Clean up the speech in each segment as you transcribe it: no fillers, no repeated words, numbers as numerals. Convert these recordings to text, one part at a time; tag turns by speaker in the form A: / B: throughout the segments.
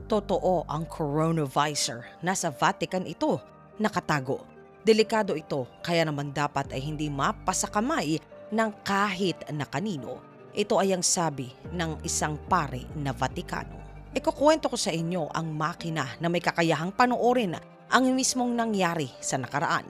A: Totoo ang coronavirus. Nasa Vatican ito, nakatago. Delikado ito, kaya naman dapat ay hindi mapasakamay ng kahit na kanino. Ito ay ang sabi ng isang pare na Vatikano. Ikukwento ko sa inyo ang makina na may kakayahang panoorin ang mismong nangyari sa nakaraan.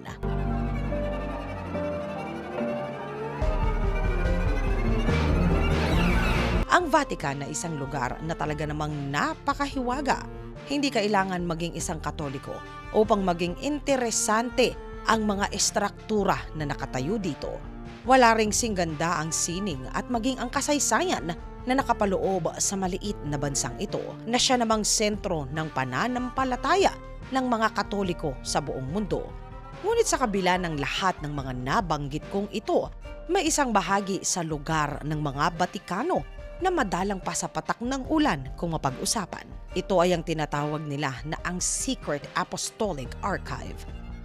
A: Ang Vatican na isang lugar na talaga namang napakahiwaga. Hindi kailangan maging isang Katoliko upang maging interesante ang mga estruktura na nakatayo dito. Wala ring singganda ang sining at maging ang kasaysayan na nakapaloob sa maliit na bansang ito na siya namang sentro ng pananampalataya ng mga Katoliko sa buong mundo. Ngunit sa kabila ng lahat ng mga nabanggit kong ito, may isang bahagi sa lugar ng mga Batikano na madalang pa sa patak ng ulan kung mapag-usapan. Ito ay ang tinatawag nila na ang Secret Apostolic Archive.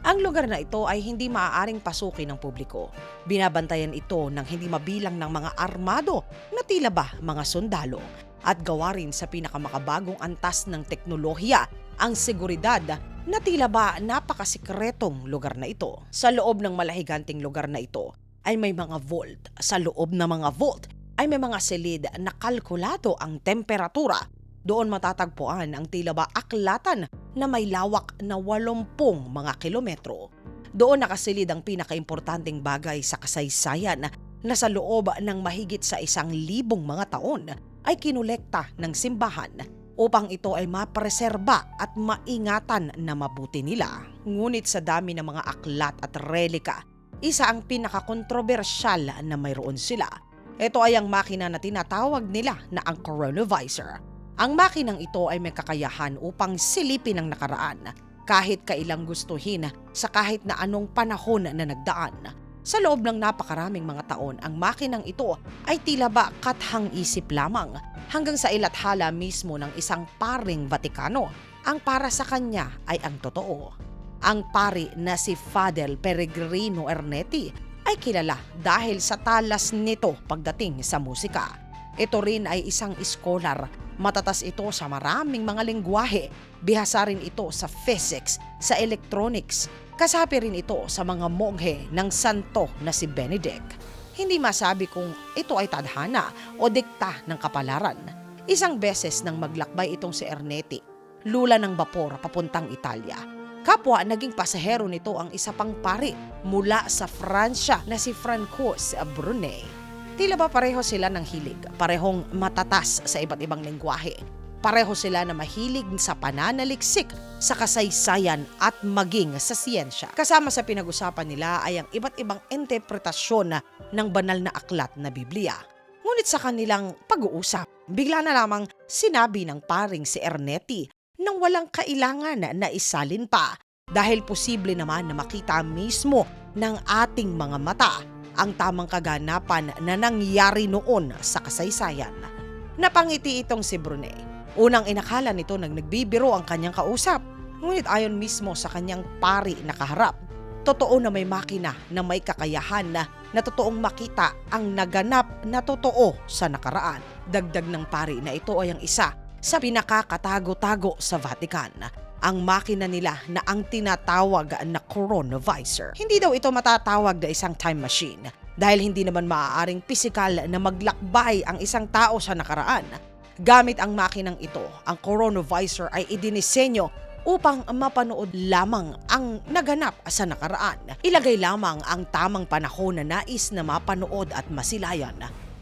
A: Ang lugar na ito ay hindi maaaring pasukin ng publiko. Binabantayan ito ng hindi mabilang ng mga armado na tila ba mga sundalo at gawa rin sa pinakamakabagong antas ng teknolohiya ang seguridad na tila ba napakasikretong lugar na ito. Sa loob ng malahiganting lugar na ito ay may mga vault. Sa loob ng mga vault ay may mga silid na kalkulado ang temperatura. Doon matatagpuan ang tila ba aklatan na may lawak na 80 mga kilometro. Doon nakasilid ang pinakaimportanteng bagay sa kasaysayan na sa loob ng mahigit sa 1,000 mga taon ay kinolekta ng simbahan upang ito ay mapreserba at maingatan na mabuti nila. Ngunit sa dami ng mga aklat at relika, isa ang pinakakontrobersyal na mayroon sila. Ito ay ang makina na tinatawag nila na ang coronavisor. Ang makinang ito ay may kakayahan upang silipin ang nakaraan kahit kailang gustuhin sa kahit na anong panahon na nagdaan. Sa loob ng napakaraming mga taon, ang makinang ito ay tila ba kathang-isip lamang hanggang sa ilathala mismo ng isang paring Vatikano. Ang para sa kanya ay ang totoo. Ang pari na si Father Peregrino Ernetti ay kilala dahil sa talas nito pagdating sa musika. Ito rin ay isang iskolar. Matatas ito sa maraming mga lengguwahe. Bihasa rin ito sa physics, sa electronics. Kasapi rin ito sa mga monghe ng santo na si Benedict. Hindi masabi kung ito ay tadhana o dikta ng kapalaran. Isang beses nang maglakbay itong si Ernetti, lula ng bapor papuntang Italia. Kapwa naging pasahero nito ang isa pang pari mula sa Fransya na si Francois Brunet. Tila ba pareho sila ng hilig, parehong matatas sa iba't ibang lengguwahe. Pareho sila na mahilig sa pananaliksik, sa kasaysayan at maging sa siyensya. Kasama sa pinag-usapan nila ay ang iba't ibang interpretasyon ng banal na aklat na Biblia. Ngunit sa kanilang pag-uusap, bigla na lamang sinabi ng paring si Ernetti nang walang kailangan na isalin pa dahil posible naman na makita mismo ng ating mga mata ang tamang kaganapan na nangyari noon sa kasaysayan. Napangiti itong si Brunet. Unang inakala nito nang nagbibiro ang kanyang kausap, ngunit ayon mismo sa kanyang pari na kaharap. Totoo na may makina na may kakayahan na totoong makita ang naganap na totoo sa nakaraan. Dagdag ng pari na ito ay ang isa sa pinakakatago-tago sa Vatican, ang makina nila na ang tinatawag na coronavisor. Hindi daw ito matatawag na isang time machine dahil hindi naman maaaring pisikal na maglakbay ang isang tao sa nakaraan. Gamit ang makinang ito, ang coronavisor ay idinisenyo upang mapanood lamang ang naganap sa nakaraan. Ilagay lamang ang tamang panahon na nais na mapanood at masilayan.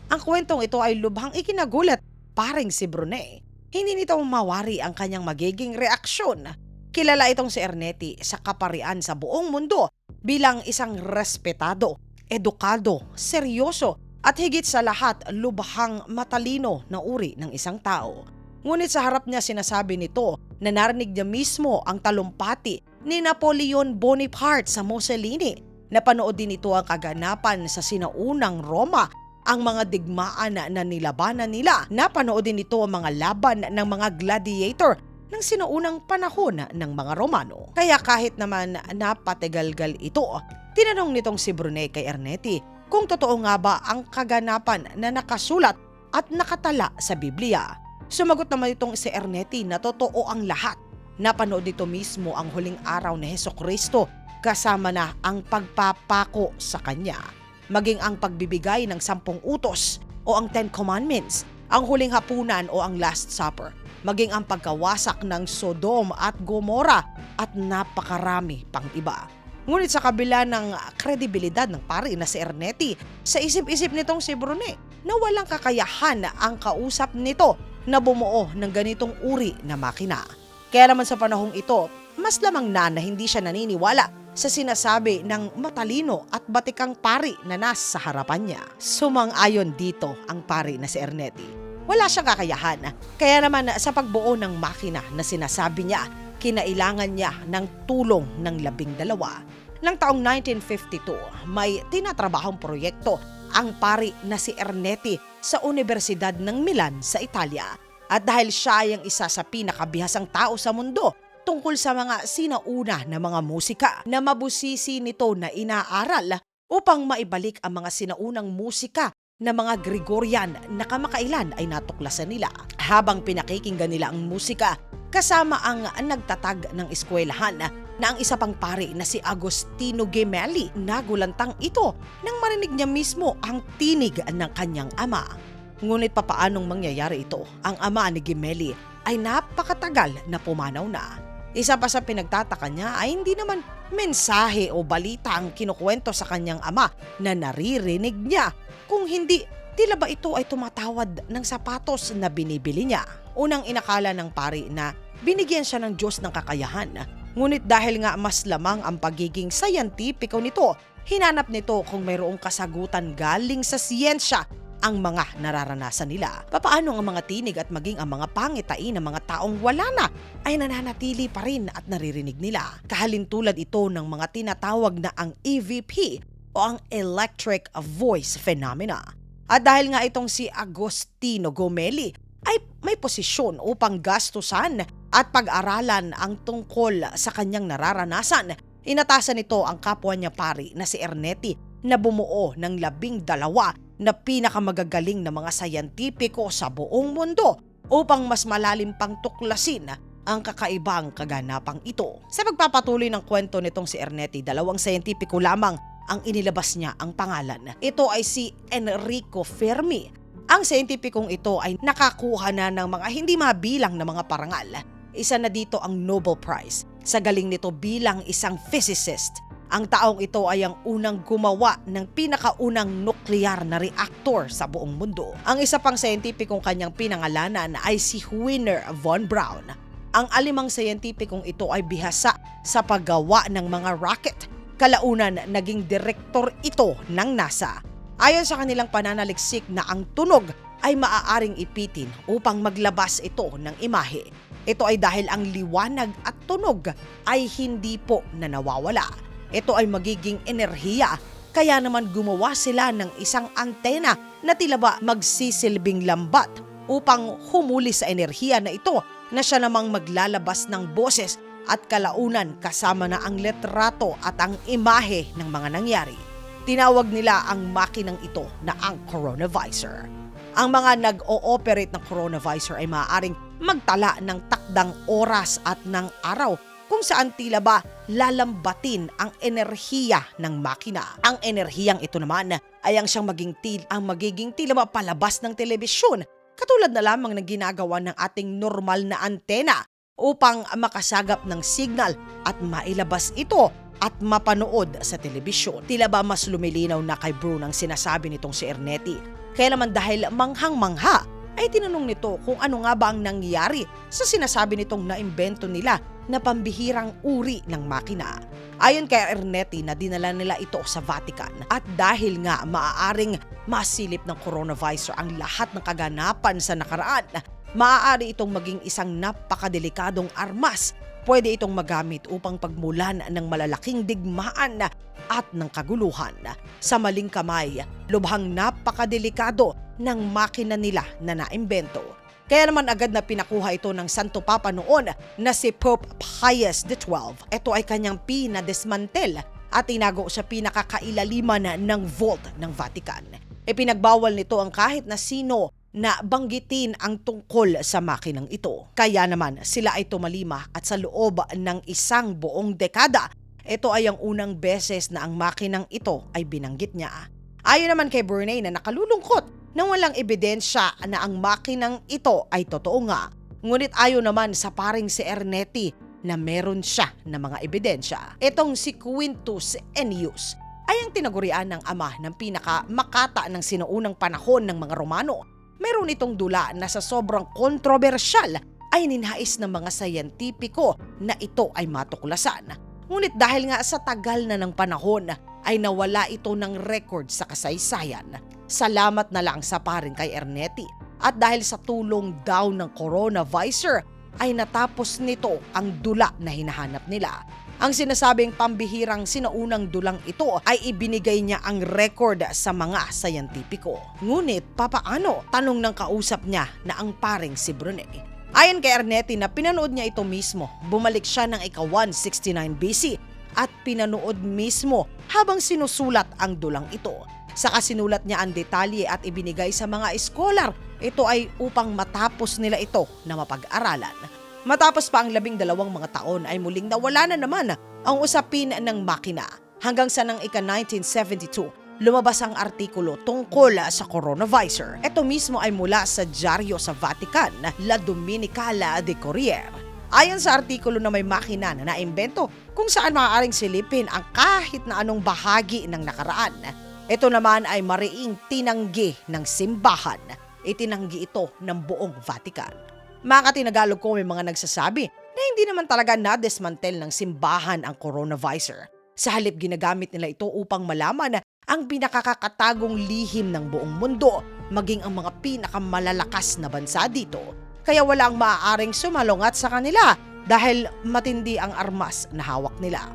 A: Ang kwentong ito ay lubhang ikinagulat paring si Brunet. Hindi nito mawari ang kanyang magiging reaksyon. Kilala itong si Ernetti sa kaparian sa buong mundo bilang isang respetado, edukado, seryoso at higit sa lahat lubhang matalino na uri ng isang tao. Ngunit sa harap niya sinasabi nito na narinig niya mismo ang talumpati ni Napoleon Bonaparte sa Mussolini. Napanood din ito ang kaganapan sa sinaunang Roma, ang mga digmaan na nilabanan nila. Napanood din ito ang mga laban ng mga gladiator ng sinaunang panahon ng mga Romano. Kaya kahit naman napatigalgal ito, tinanong nitong si Brunet kay Ernetti kung totoo nga ba ang kaganapan na nakasulat at nakatala sa Biblia. Sumagot naman itong si Ernetti na totoo ang lahat. Napanood nito mismo ang huling araw ni Hesukristo kasama na ang pagpapako sa kanya. Maging ang pagbibigay ng 10 utos o ang 10 Commandments, ang huling hapunan o ang Last Supper, maging ang pagkawasak ng Sodom at Gomora at napakarami pang iba. Ngunit sa kabila ng kredibilidad ng pari na si Ernetti, sa isip-isip nitong si Brune na walang kakayahan ang kausap nito na bumuo ng ganitong uri na makina. Kaya naman sa panahong ito, mas lamang na hindi siya naniniwala sa sinasabi ng matalino at batikang pari na nasa harapan niya. Sumang-ayon dito ang pari na si Ernetti. Wala siyang kakayahan, kaya naman sa pagbuo ng makina na sinasabi niya, kinailangan niya ng tulong ng 12. Nang taong 1952, may tinatrabahong proyekto ang pari na si Ernetti sa Universidad ng Milan sa Italia. At dahil siya ay ang isa sa pinakabihasang tao sa mundo tungkol sa mga sinauna na mga musika na mabusisi nito na inaaral upang maibalik ang mga sinaunang musika na mga Gregorian na kamakailan ay natuklasan nila. Habang pinakikinggan nila ang musika, kasama ang nagtatag ng eskwelahan na ang isa pang pari na si Agostino Gemelli, nagulantang ito nang marinig niya mismo ang tinig ng kanyang ama. Ngunit papaanong mangyayari ito? Ang ama ni Gemelli ay napakatagal na pumanaw na. Isa pa sa pinagtataka niya ay hindi naman mensahe o balita ang kinukwento sa kanyang ama na naririnig niya. Kung hindi, tila ba ito ay tumatawad ng sapatos na binibili niya? Unang inakala ng pari na binigyan siya ng Diyos ng kakayahan. Ngunit dahil nga mas lamang ang pagiging scientifico nito, hinanap nito kung mayroong kasagutan galing sa siyensya ang mga nararanasan nila. Papaano ang mga tinig at maging ang mga pangitain ng mga taong wala na ay nananatili pa rin at naririnig nila. Kahalintulad ito ng mga tinatawag na ang EVP o ang Electric Voice Phenomena. At dahil nga itong si Agostino Gemelli ay may posisyon upang gastusan at pag-aralan ang tungkol sa kanyang nararanasan, inatasan nito ang kapwa niya pari na si Ernetti na bumuo ng 12 na pinakamagagaling na mga sayantipiko sa buong mundo upang mas malalim pang tuklasin ang kakaibang kaganapang ito. Sa pagpapatuloy ng kwento nitong si Ernetti, 2 sayantipiko lamang ang inilabas niya ang pangalan. Ito ay si Enrico Fermi. Ang sayantipikong ito ay nakakuha na ng mga hindi mabilang na mga parangal. Isa na dito ang Nobel Prize sa galing nito bilang isang physicist. Ang taong ito ay ang unang gumawa ng pinakaunang nuklear na reaktor sa buong mundo. Ang isa pang sayantipikong kanyang pinangalanan ay si Wiener von Braun. Ang 5 sayantipikong ito ay bihasa sa paggawa ng mga rocket. Kalaunan naging direktor ito ng NASA. Ayon sa kanilang pananaliksik na ang tunog ay maaaring ipitin upang maglabas ito ng imahe. Ito ay dahil ang liwanag at tunog ay hindi po na nawawala. Ito ay magiging enerhiya, kaya naman gumawa sila ng isang antena na tila ba magsisilbing lambat upang humuli sa enerhiya na ito na siya namang maglalabas ng boses at kalaunan kasama na ang letrato at ang imahe ng mga nangyari. Tinawag nila ang makinang ito na ang coronavisor. Ang mga nag-ooperate ng coronavisor ay maaaring magtala ng takdang oras at ng araw kung saan tila ba lalambatin ang enerhiya ng makina. Ang enerhiyang ito naman ay ang siyang magiging tila ba palabas ng telebisyon, katulad na lamang ng ginagawa ng ating normal na antena upang makasagap ng signal at mailabas ito at mapanood sa telebisyon. Tila ba mas lumilinaw na kay Brune ang sinasabi nitong si Ernetti. Kaya naman dahil manghang-mangha ay tinanong nito kung ano nga ba ang nangyari sa sinasabi nitong naimbento nila na pambihirang uri ng makina. Ayon kay Ernetti na dinala nila ito sa Vatican at dahil nga maaaring masilip ng coronavirus ang lahat ng kaganapan sa nakaraan, maaari itong maging isang napakadelikadong armas. Pwede itong magamit upang pagmulan ng malalaking digmaan at ng kaguluhan. Sa maling kamay, lubhang napakadelikado ng makina nila na naimbento. Kaya naman agad na pinakuha ito ng Santo Papa noon na si Pope Pius XII. Ito ay kanyang pinadesmantel at tinago sa pinakakailaliman ng vault ng Vatican. Ipinagbawal nito ang kahit na sino na banggitin ang tungkol sa makinang ito. Kaya naman sila ay tumalima at sa loob ng isang buong dekada, ito ay ang unang beses na ang makinang ito ay binanggit niya. Ayon naman kay Burney na nakalulungkot na walang ebidensya na ang makinang ito ay totoo nga. Ngunit ayon naman sa paring si Ernetti na meron siya ng mga ebidensya. Itong si Quintus Ennius ay ang tinagurian ng ama ng pinakamakata ng sinuunang panahon ng mga Romano. Meron itong dula na sa sobrang kontrobersyal ay ninhais ng mga sayentipiko na ito ay matuklasan. Ngunit dahil nga sa tagal na ng panahon ay nawala ito ng record sa kasaysayan. Salamat na lang sa paring kay Ernetti. At dahil sa tulong daw ng coronavisor ay natapos nito ang dula na hinahanap nila. Ang sinasabing pambihirang sinaunang dulang ito ay ibinigay niya ang record sa mga sayentipiko. Ngunit papaano? Tanong ng kausap niya na ang paring si Brunei. Ayon kay Ernetti na pinanood niya ito mismo, bumalik siya ng ika-169 BC at pinanood mismo habang sinusulat ang dulang ito. Saka sinulat niya ang detalye at ibinigay sa mga eskolar. Ito ay upang matapos nila ito na mapag-aralan. Matapos pa ang 12 mga taon ay muling nawala na naman ang usapin ng makina. Hanggang sa ng ika-1972, lumabas ang artikulo tungkol sa coronavisor. Ito mismo ay mula sa dyaryo sa Vatican, La Dominicala de Corriere. Ayon sa artikulo na may makina na naimbento kung saan maaaring silipin ang kahit na anong bahagi ng nakaraan. Ito naman ay mariing tinanggi ng simbahan. Itinanggi ito ng buong Vatican. Mga katinagalog ko, may mga nagsasabi na hindi naman talaga na-dismantle ng simbahan ang coronavisor. Sa halip ginagamit nila ito upang malaman ang pinakakatagong lihim ng buong mundo, maging ang mga pinakamalalakas na bansa dito. Kaya walang maaaring sumalungat sa kanila dahil matindi ang armas na hawak nila.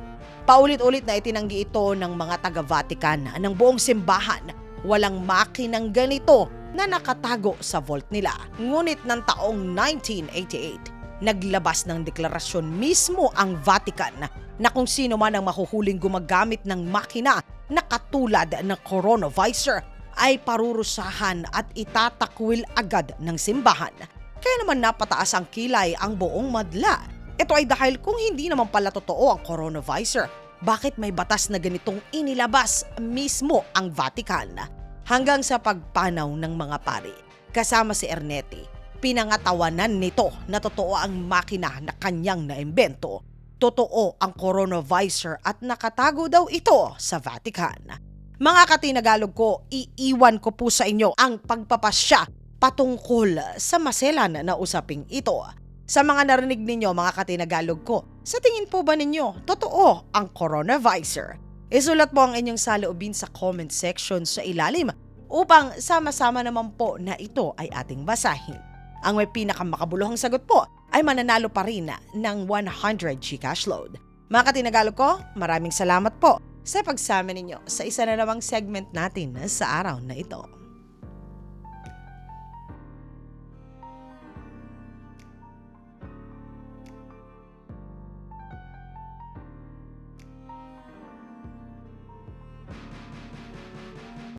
A: Paulit-ulit na itinanggi ito ng mga taga-Vatican ng buong simbahan. Walang makinang ganito na nakatago sa vault nila. Ngunit ng taong 1988, naglabas ng deklarasyon mismo ang Vatican na kung sino man ang mahuhuling gumagamit ng makina na katulad ng coronavisor ay parurusahan at itatakwil agad ng simbahan. Kaya naman napataas ang kilay ang buong madla. Ito ay dahil kung hindi naman pala totoo ang coronavisor, bakit may batas na ganitong inilabas mismo ang Vatican? Hanggang sa pagpanaw ng mga pari, kasama si Ernetti, pinangatawanan nito na totoo ang makina na kanyang naimbento. Totoo ang coronavisor at nakatago daw ito sa Vatican. Mga katinagalog ko, iiwan ko po sa inyo ang pagpapasya patungkol sa maselan na usaping ito. Sa mga narinig ninyo mga katinagalog ko, sa tingin po ba ninyo totoo ang coronavisor? Isulat po ang inyong saloobin sa comment section sa ilalim upang sama-sama naman po na ito ay ating basahin. Ang may pinakamakabuluhang sagot po ay mananalo pa rin ng 100 GCash load. Mga katinagalog ko, maraming salamat po sa pagsama ninyo sa isa na namang segment natin sa araw na ito.